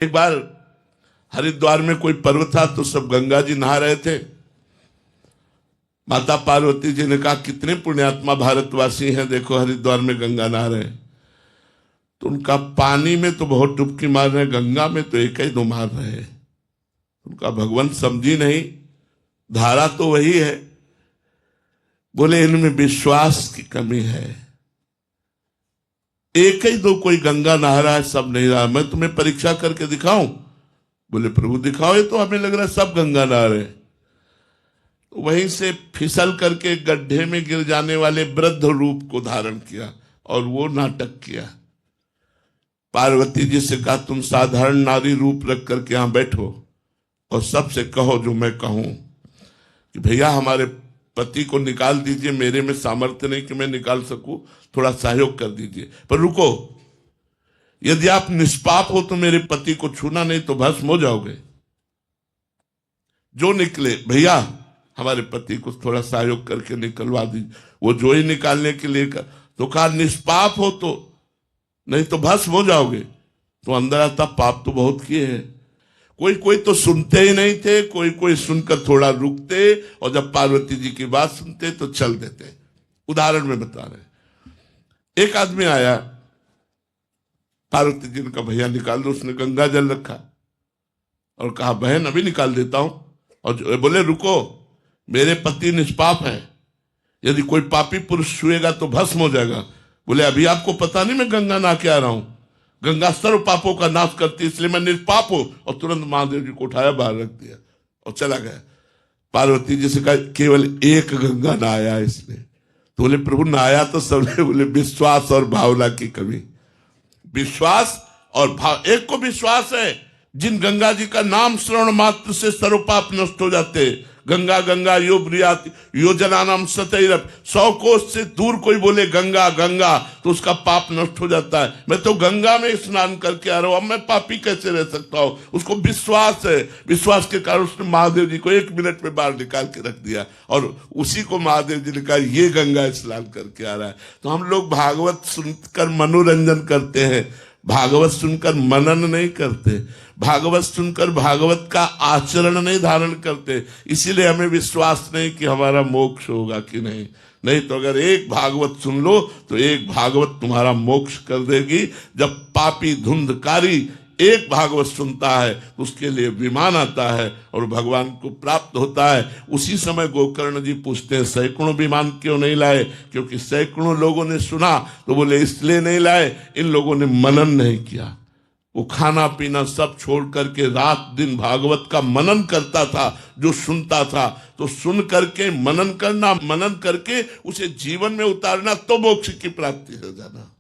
एक बार हरिद्वार में कोई पर्व था तो सब गंगा जी नहा रहे थे। माता पार्वती जी ने कहा कितने पुण्यात्मा भारतवासी हैं, देखो हरिद्वार में गंगा नहा रहे हैं। तो उनका पानी में तो बहुत डुबकी मार रहे हैं, गंगा में तो एक ही दो मार रहे हैं। उनका भगवान समझी नहीं, धारा तो वही है। बोले इनमें विश्वास की कमी है, एक ही दो कोई गंगा नहा रहा है, सब नहीं रहा। मैं तुम्हें परीक्षा करके दिखाऊं? बोले प्रभु दिखाओ, ये तो हमें लग रहा है सब गंगा नहा रहे। तो वहीं से फिसल करके गड्ढे में गिर जाने वाले वृद्ध रूप को धारण किया और वो नाटक किया। पार्वती जी से कहा तुम साधारण नारी रूप रख करके यहां बैठो और सबसे कहो जो मैं कहूं कि भैया हमारे पति को निकाल दीजिए, मेरे में सामर्थ्य नहीं कि मैं निकाल सकूं, थोड़ा सहयोग कर दीजिए। पर रुको, यदि आप निष्पाप हो तो मेरे पति को छूना नहीं तो भस्म हो जाओगे। जो निकले भैया हमारे पति को थोड़ा सहयोग करके निकलवा दीजिए। वो जो ही निकालने के लिए तो कहा निष्पाप हो तो, नहीं तो भस्म हो जाओगे। तो अंदर आता पाप तो बहुत किए हैं। कोई कोई तो सुनते ही नहीं थे, कोई कोई सुनकर थोड़ा रुकते और जब पार्वती जी की बात सुनते तो चल देते। उदाहरण में बता रहे, एक आदमी आया, पार्वती जी ने कहा भैया निकाल दो। उसने गंगा जल रखा और कहा बहन अभी निकाल देता हूं। और बोले रुको, मेरे पति निष्पाप हैं, यदि कोई पापी पुरुष छुएगा तो भस्म हो जाएगा। बोले अभी आपको पता नहीं मैं गंगा नहा के आ रहा हूं, गंगा सर्व पापों का नाश करती इसलिए मैं निष्पाप हूं। और तुरंत महादेव जी को उठाया, बाहर रख दिया और चला गया। पार्वती जी से कहा केवल एक गंगा नहाया इसने। तो बोले प्रभु नहाया तो सब। बोले विश्वास और भावना की कमी। विश्वास और भाव, एक को विश्वास है जिन गंगा जी का नाम श्रवण मात्र से सर्व पाप नष्ट हो जाते। गंगा गंगा यो ब्रियाति योजना नाम सतैरप, 100 कोस से दूर कोई बोले गंगा गंगा तो उसका पाप नष्ट हो जाता है। मैं तो गंगा में स्नान करके आ रहा हूं, अब मैं पापी कैसे रह सकता हूं? उसको विश्वास है, विश्वास के कारण उसने महादेव जी को 1 मिनट में बाहर निकाल के रख दिया और उसी को महादेव जी ने कहा ये गंगा स्नान करके आ रहा है। तो हम लोग भागवत सुनकर मनोरंजन करते हैं, भागवत सुनकर मनन नहीं करते, भागवत सुनकर भागवत का आचरण नहीं धारण करते। इसीलिए हमें विश्वास नहीं कि हमारा मोक्ष होगा कि नहीं। नहीं तो अगर एक भागवत सुन लो तो एक भागवत तुम्हारा मोक्ष कर देगी। जब पापी धुंधकारी एक भागवत सुनता है तो उसके लिए विमान आता है और भगवान को प्राप्त होता है। उसी समय गोकर्ण जी पूछते हैं सैकड़ों विमान क्यों नहीं लाए? क्योंकि सैकड़ों लोगों ने सुना। तो बोले इसलिए नहीं लाए, इन लोगों ने मनन नहीं किया। वो खाना पीना सब छोड़ करके रात दिन भागवत का मनन करता था। जो सुनता था तो सुन करके मनन करना, मनन करके उसे जीवन में उतारना, तो मोक्ष की प्राप्ति हो जाना।